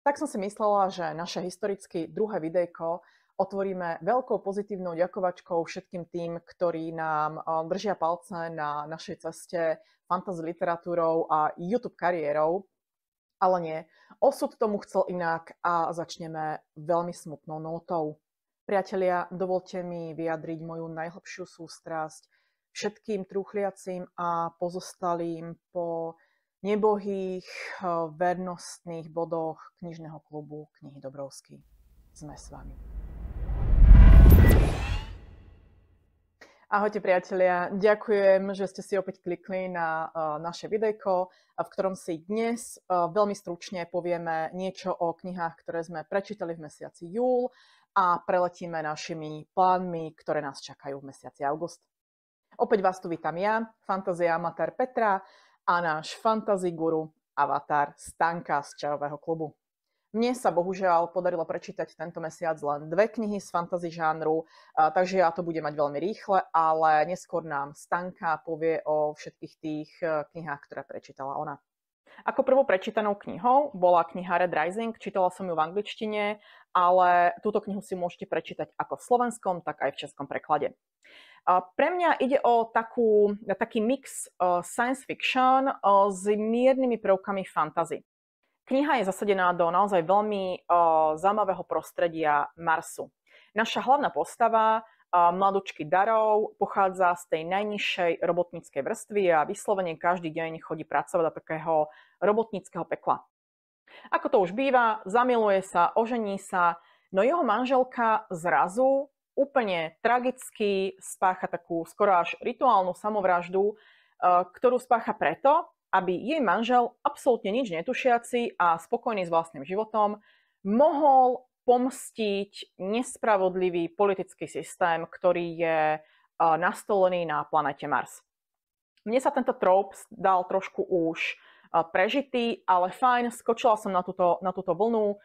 Tak som si myslela, že naše historicky druhé videjko otvoríme veľkou pozitívnou ďakovačkou všetkým tým, ktorí nám držia palce na našej ceste fantasy literatúrou a YouTube kariérou. Ale nie, osud tomu chcel inak a začneme veľmi smutnou nótou. Priatelia, dovolte mi vyjadriť moju najhlbšiu sústrasť všetkým trúchliacim a pozostalým po nebohých vernostných bodoch knižného klubu Knihy Dobrovský. Sme s vami. Ahojte priatelia, ďakujem, že ste si opäť klikli na naše videjko, v ktorom si dnes veľmi stručne povieme niečo o knihách, ktoré sme prečítali v mesiaci júl a preletíme našimi plánmi, ktoré nás čakajú v mesiaci august. Opäť vás tu vítam ja, fantasy amatér Petra, a náš fantasy guru avatar Stanka z Čajového klubu. Mne sa bohužiaľ podarilo prečítať tento mesiac len 2 knihy z fantasy žánru, takže ja to budem mať veľmi rýchle, ale neskôr nám Stanka povie o všetkých tých knihách, ktoré prečítala ona. Ako prvou prečítanou knihou bola kniha Red Rising, čítala som ju v angličtine, ale túto knihu si môžete prečítať ako v slovenskom, tak aj v českom preklade. Pre mňa ide o taký mix science fiction s miernymi prvkami fantasy. Kniha je zasadená do naozaj veľmi zaujímavého prostredia Marsu. Naša hlavná postava, mladúčky Darrow, pochádza z tej najnižšej robotníckej vrstvy a vyslovene každý deň chodí pracovať do takého robotníckeho pekla. Ako to už býva, zamiluje sa, ožení sa, no jeho manželka zrazu úplne tragicky spácha takú skoro až rituálnu samovraždu, ktorú spácha preto, aby jej manžel, absolútne nič netušiaci a spokojný s vlastným životom, mohol pomstiť nespravodlivý politický systém, ktorý je nastolený na planete Mars. Mne sa tento trop dal trošku už prežitý, ale fajn, skočila som na túto vlnu,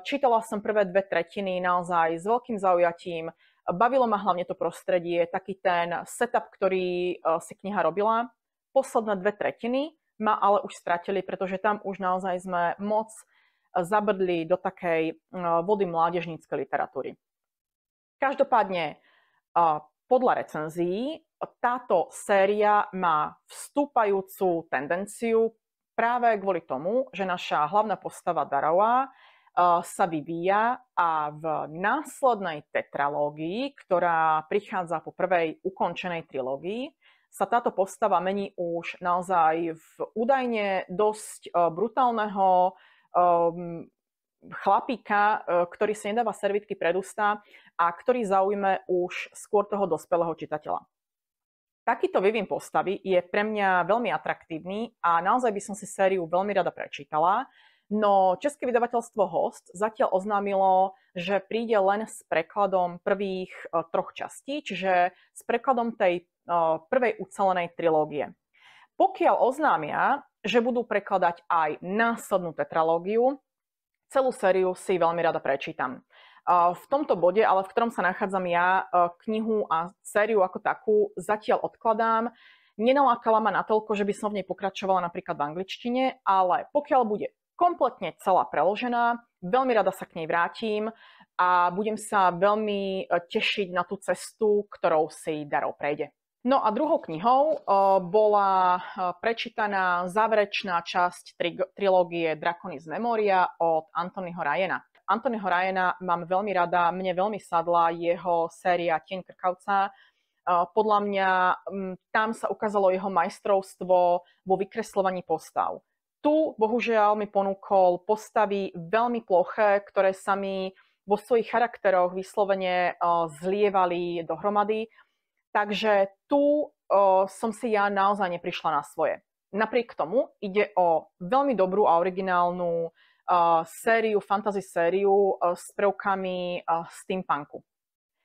čítala som prvé 2/3 naozaj s veľkým zaujatím. Bavilo ma hlavne to prostredie, taký ten setup, ktorý si kniha robila. Posledné 2/3 ma ale už stratili, pretože tam už naozaj sme moc zabrdli do takej vody mládežníckej literatúry. Každopádne, podľa recenzií, táto séria má vstúpajúcu tendenciu práve kvôli tomu, že naša hlavná postava Darrowa sa vyvíja a v následnej tetralógii, ktorá prichádza po prvej ukončenej trilógii, sa táto postava mení už naozaj v údajne dosť brutálneho chlapíka, ktorý si nedáva servítky pred ústa a ktorý zaujme už skôr toho dospelého čitateľa. Takýto vývin postavy je pre mňa veľmi atraktívny a naozaj by som si sériu veľmi rada prečítala. No české vydavateľstvo Host zatiaľ oznámilo, že príde len s prekladom prvých 3 častí, čiže s prekladom tej prvej ucelenej trilógie. Pokiaľ oznámia, že budú prekladať aj následnú tetralógiu, celú sériu si veľmi rada prečítam. V tomto bode, ale v ktorom sa nachádzam ja, knihu a sériu ako takú zatiaľ odkladám. Nenalákala ma natoľko, že by som v nej pokračovala napríklad v angličtine, ale pokiaľ bude kompletne celá preložená, veľmi rada sa k nej vrátim a budem sa veľmi tešiť na tú cestu, ktorou si Darrow prejde. No a druhou knihou bola prečítaná záverečná časť trilógie Drakony z Memoria od Anthonyho Ryana. Anthonyho Ryana mám veľmi rada, mne veľmi sadla jeho séria Tieň krkavca. Podľa mňa tam sa ukázalo jeho majstrovstvo vo vykresľovaní postav. Tu bohužiaľ mi ponúkol postavy veľmi ploché, ktoré sa mi vo svojich charakteroch vyslovene zlievali dohromady. Takže tu som si ja naozaj neprišla na svoje. Napriek tomu ide o veľmi dobrú a originálnu fantasy sériu s prvkami steampunku.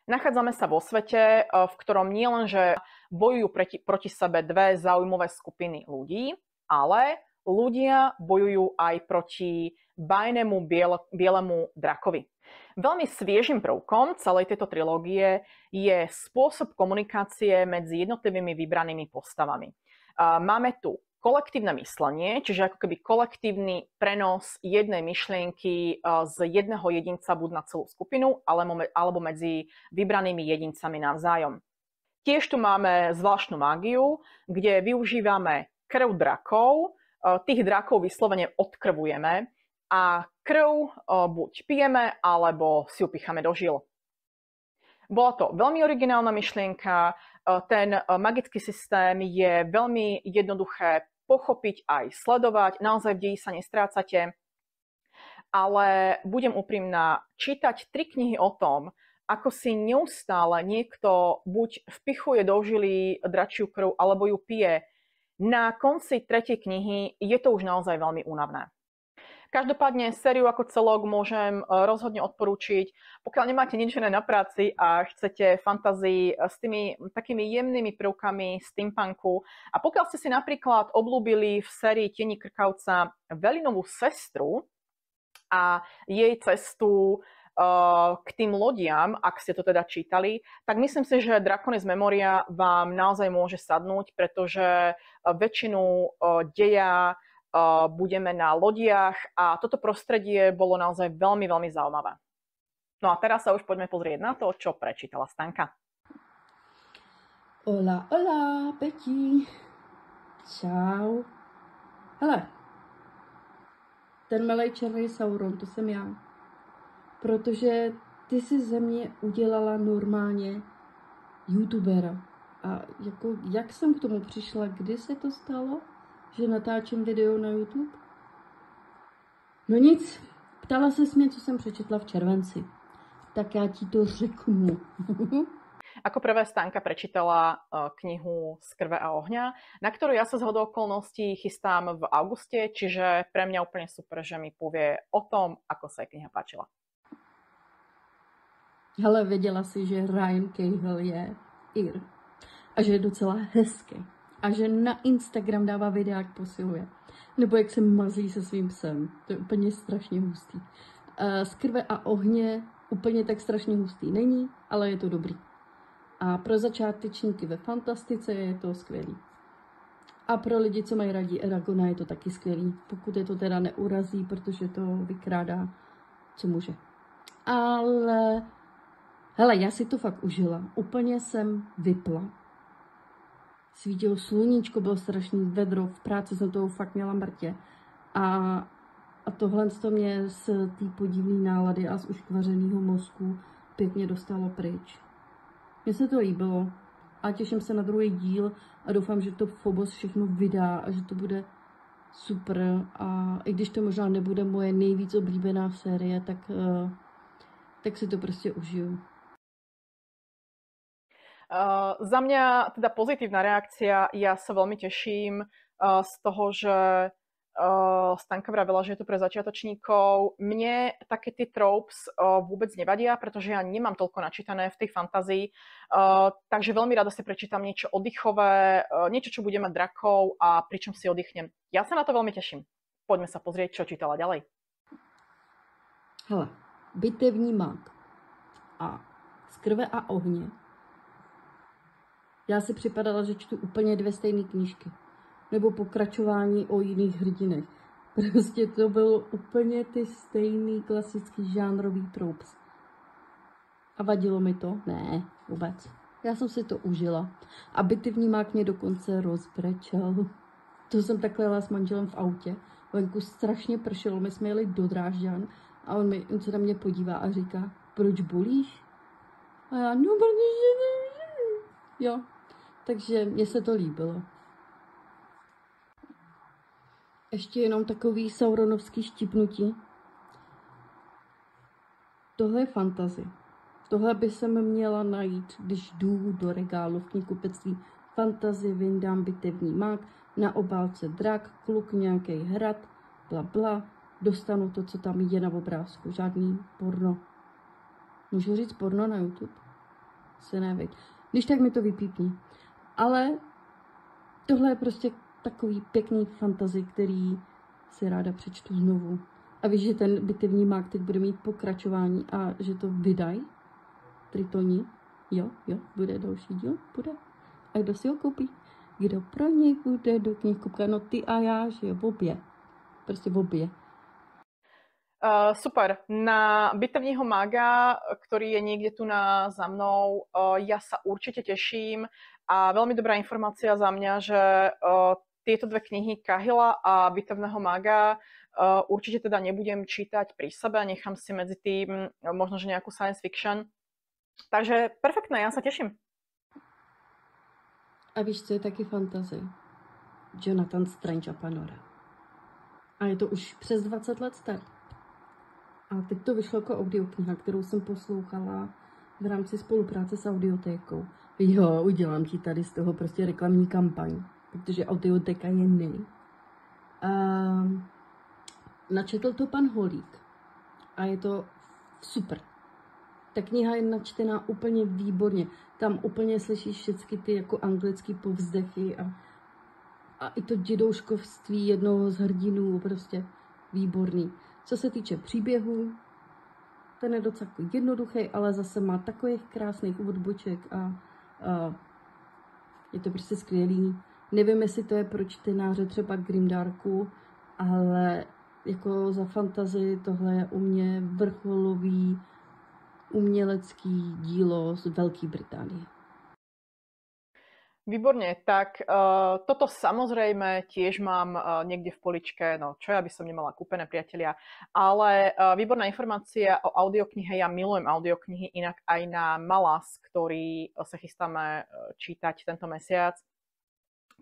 Nachádzame sa vo svete, v ktorom nielenže bojujú proti sebe dve zaujímavé skupiny ľudí, ale ľudia bojujú aj proti bajnému bielemu drakovi. Veľmi sviežým prvkom celej tejto trilógie je spôsob komunikácie medzi jednotlivými vybranými postavami. Máme tu kolektívne myslenie, čiže ako keby kolektívny prenos jednej myšlienky z jedného jedinca buď na celú skupinu, alebo medzi vybranými jedincami navzájom. Tiež tu máme zvláštnu mágiu, kde využívame krv drakov. Tých drakov vyslovene odkrvujeme a krv buď pijeme, alebo si ju picháme do žil. Bola to veľmi originálna myšlienka, ten magický systém je veľmi jednoduché pochopiť aj sledovať, naozaj v deji sa nestrácate, ale budem úprimná, čítať 3 knihy o tom, ako si neustále niekto buď vpichuje do žily dračiu krv, alebo ju pije, na konci 3. knihy je to už naozaj veľmi únavné. Každopádne sériu ako celok môžem rozhodne odporúčiť. Pokiaľ nemáte nič iné na práci a chcete fantázii s tými takými jemnými prvkami steampunku a pokiaľ ste si napríklad obľúbili v sérii Tieni krkavca Velinovú sestru a jej cestu k tým lodiam, ak ste to teda čítali, tak myslím si, že Draconis Memoria vám naozaj môže sadnúť, pretože väčšinu deja budeme na lodiach a toto prostredie bolo naozaj veľmi, veľmi zaujímavé. No a teraz sa už poďme pozrieť na to, čo prečítala Stanka. Hola, hola, Peti. Čau. Hele, ten malej černý Sauron, to jsem já. Protože ty si ze mě udělala normálně youtubera. A jako, jak jsem k tomu přišla, kdy se to stalo, že natáčím video na YouTube? No nic, ptala ses mě, co jsem přečetla v červenci. Tak já ti to řeknu. Ako prvé Stanka prečítala knihu Z krve a ohňa, na ktorú ja sa zhodou okolností chystám v auguste, čiže pre mňa úplne super, že mi povie o tom, ako sa jej kniha páčila. Hele, věděla jsi, že Ryan Cahill je Ir a že je docela hezký a že na Instagram dává videa, jak posiluje. Nebo jak se mazlí se svým psem. To je úplně strašně hustý. Z krve a ohně úplně tak strašně hustý není, ale je to dobrý. A pro začátečníky ve fantastice je to skvělý. A pro lidi, co mají rádi Aragona, je to taky skvělý. Pokud je to teda neurazí, protože to vykrádá, co může. Ale hele, já si to fakt užila. Úplně jsem vypla. Svítilo sluníčko, bylo strašný vedro, v práci jsem toho fakt měla mrtě. A tohle to mě z té podivné nálady a z uškvařeného mozku pěkně dostalo pryč. Mně se to líbilo a těším se na druhý díl a doufám, že to Phobos všechno vydá a že to bude super. A i když to možná nebude moje nejvíc oblíbená série, tak si to prostě užiju. Za mňa teda pozitívna reakcia, ja sa veľmi teším z toho, že Stanka vravela, že je to pre začiatočníkov. Mne také tie tropes vôbec nevadia, pretože ja nemám toľko načítané v tej fantázii, takže veľmi rada si prečítam niečo oddychové, niečo, čo bude mať drakov a pričom si oddychnem. Ja sa na to veľmi teším. Poďme sa pozrieť, čo čítala ďalej. Hele, bitevní mák a Z krve a ohně. Já si připadala, že čtu úplně 2 stejné knížky. Nebo pokračování o jiných hrdinech. Prostě to bylo úplně ty stejný klasický žánrový tropes. A vadilo mi to? Ne, vůbec. Já jsem si to užila. A bitevní mák mě dokonce rozbrečel. To jsem takhle jela s manželem v autě. Venku strašně pršelo, my jsme jeli do Drážďan a on se na mě podívá a říká, proč bolíš? A já, no protože jo, takže mně se to líbilo. Ještě jenom takový sauronovský štipnutí. Tohle je fantasy. Tohle by se měla najít, když jdu do regálu v knihkupectví. Fantasy, vyndám bitevní mák, na obálce drak, kluk, nějaký hrad, bla bla. Dostanu to, co tam je na obrázku. Žádný porno. Můžu říct porno na YouTube? Se nevěď. Když tak mi to vypípni. Ale tohle je prostě takový pěkný fantasy, který si ráda přečtu znovu. A víš, že ten bitevní mák teď bude mít pokračování a že to vydají? Tritoni? Jo, bude další díl? Bude. A kdo si ho koupí? Kdo pro něj bude do knihkupka? No ty a já, že jo, obě. Prostě obě. Super. Na bitevního maga, ktorý je niekde tu za mnou, ja sa určite teším a veľmi dobrá informácia za mňa, že tieto dve knihy Kahila a bitevného maga určite teda nebudem čítať pri sebe, nechám si medzi tým možno, že nejakú science fiction. Takže perfektné, ja sa teším. A víš, co je taky fantasy? Jonathan Strange a Panora. A je to už přes 20 let starý. A teď to vyšlo jako audiokniha, kterou jsem poslouchala v rámci spolupráce s audiotékou. Jo, udělám ti tady z toho prostě reklamní kampaň, protože audiotéka je nej. Načetl to pan Holík a je to super. Ta kniha je načtená úplně výborně. Tam úplně slyšíš všechny ty jako anglický povzdechy a i to dědouškovství jednoho z hrdinů, prostě výborný. Co se týče příběhu, ten je docela jednoduchý, ale zase má takových krásných odboček a je to prostě skvělý. Nevím, jestli to je pro čtenáře třeba Grimdarku, ale jako za fantazii tohle je u mě vrcholový umělecký dílo z Velké Británie. Výborne, tak toto samozrejme tiež mám niekde v poličke, no čo ja by som nemala kúpené, priatelia, ale výborná informácia o audioknihe, ja milujem audioknihy, inak aj na Malas, ktorý sa chystáme čítať tento mesiac,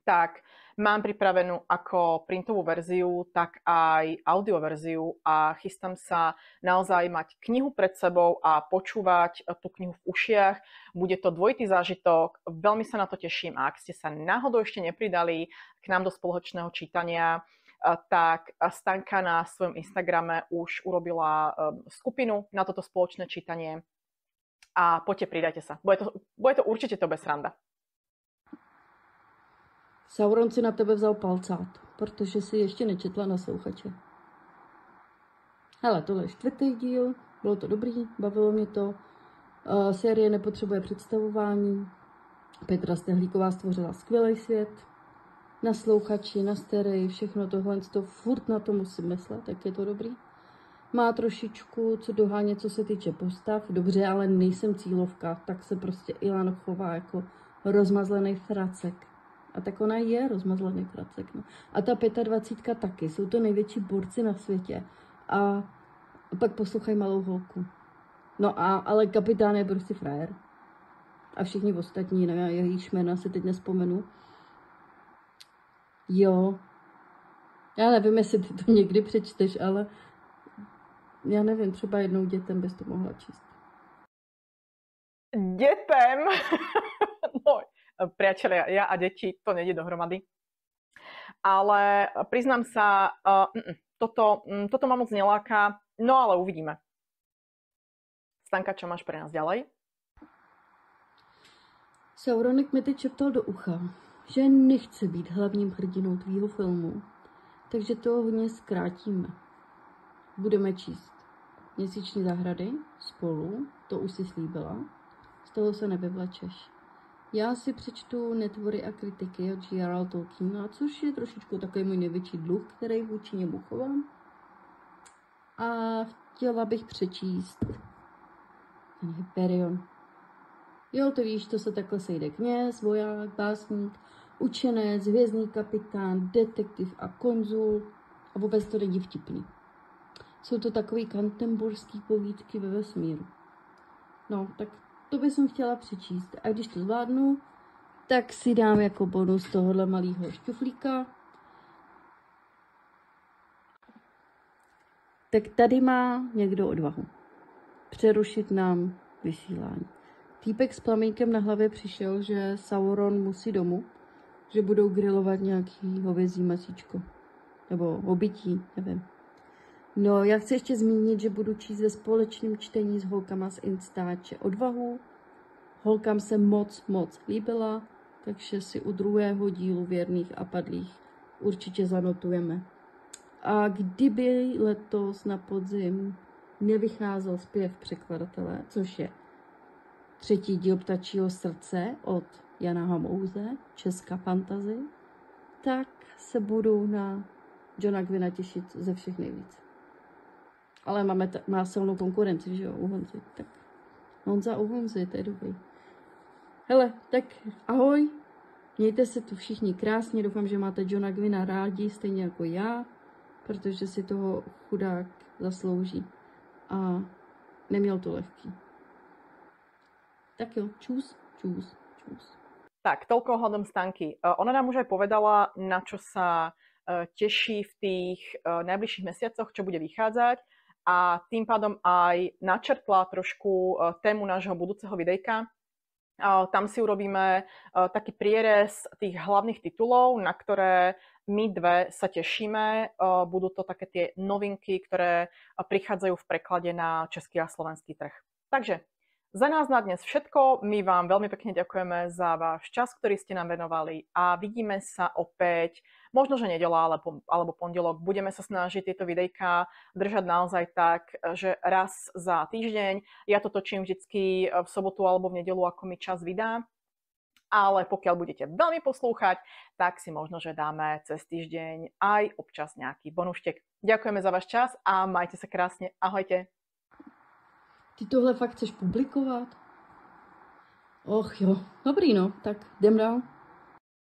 tak mám pripravenú ako printovú verziu, tak aj audioverziu a chystám sa naozaj mať knihu pred sebou a počúvať tú knihu v ušiach. Bude to dvojitý zážitok, veľmi sa na to teším a ak ste sa náhodou ešte nepridali k nám do spoločného čítania, tak Stanka na svojom Instagrame už urobila skupinu na toto spoločné čítanie a poďte, pridajte sa. Bude to určite to bez sranda. Sauron si na tebe vzal palcát, protože si ještě nečetla Naslouchače. Hele, tohle je 4. díl, bylo to dobrý, bavilo mě to. Série nepotřebuje představování. Petra Stehlíková stvořila skvělý svět. Naslouchači, na stérii, všechno tohle, furt na to musím myslet, tak je to dobrý. Má trošičku co dohánět, co se týče postav. Dobře, ale nejsem cílovka, tak se prostě Ilan chová jako rozmazlený fracek. A tak ona je rozmazlený fracek. No. A ta 25 taky. Jsou to největší borci na světě. A pak poslouchají Malou holku. No ale kapitán je prostě frajer. A všichni ostatní, no, jejich jména si teď nespomenu. Jo. Já nevím, jestli ty to někdy přečteš, ale já nevím, třeba jednou dětem bys to mohla číst. Dětem? No, priatelia, ja a deti, to nejde dohromady. Ale priznám sa, toto ma moc neláka, no ale uvidíme. Stanka, čo máš pre nás ďalej? Sauronek mi teď šeptal do ucha, že nechce být hlavním hrdinou tvýho filmu, takže to hodně zkrátíme. Budeme číst Měsíční zahrady spolu, to už si slíbila, z toho se nevyvlečeš. Já si přečtu Netvory a kritiky od J.R.R. Tolkiena, což je trošičku takový můj největší dluh, který vůči němu chovám. A chtěla bych přečíst ten Hyperion. Jo, to víš, to se takhle sejde kněz, voják, básník, učenec, hvězdný kapitán, detektiv a konzul a vůbec to není vtipný. Jsou to takový kantemborský povídky ve vesmíru. No, tak to bych chtěla přečíst. A když to zvládnu, tak si dám jako bonus tohohle malého šťuflíka. Tak tady má někdo odvahu přerušit nám vysílání. Týpek s plamínkem na hlavě přišel, že Sauron musí domů, že budou grilovat nějaký hovězí masíčko. Nebo obytí, nevím. No, já chci ještě zmínit, že budu číst ve společném čtení s holkama z Instače Odvahu. Holkám se moc líbila, takže si u 2. dílu Věrných a padlých určitě zanotujeme. A kdyby letos na podzim nevycházel zpěv překladatele, což je 3. díl Ptačího srdce od Jana Hamouze, česká fantasy, tak se budu na Johna Gwynna těšit ze všech nejvíc. Ale má silnou konkurenci, že jo, u Honzy. Tak Honza u Honzy, to je dobrý. Hele, tak ahoj. Mějte se tu všichni krásně. Doufám, že máte Johna Gwynna rádi, stejně jako já, protože si toho chudák zaslouží. A neměl to lehký. Tak jo, čus. Tak, toľko ohľadom Stanky. Ona nám už aj povedala, na čo sa teší v tých najbližších mesiacoch, čo bude vychádzať, a tým pádom aj načrtla trošku tému nášho budúceho videjka. Tam si urobíme taký prierez tých hlavných titulov, na ktoré my dve sa tešíme. Budú to také tie novinky, ktoré prichádzajú v preklade na český a slovenský trh. Takže za nás na dnes všetko. My vám veľmi pekne ďakujeme za váš čas, ktorý ste nám venovali, a vidíme sa opäť, možno že nedeľa alebo pondelok. Budeme sa snažiť tieto videjka držať naozaj tak, že raz za týždeň. Ja to točím vždycky v sobotu alebo v nedeľu, ako mi čas vydá. Ale pokiaľ budete veľmi poslúchať, tak si možno, že dáme cez týždeň aj občas nejaký bonuštek. Ďakujeme za váš čas a majte sa krásne. Ahojte. Ty tohle fakt chceš publikovat? Och jo, dobrý no, tak jdem dál.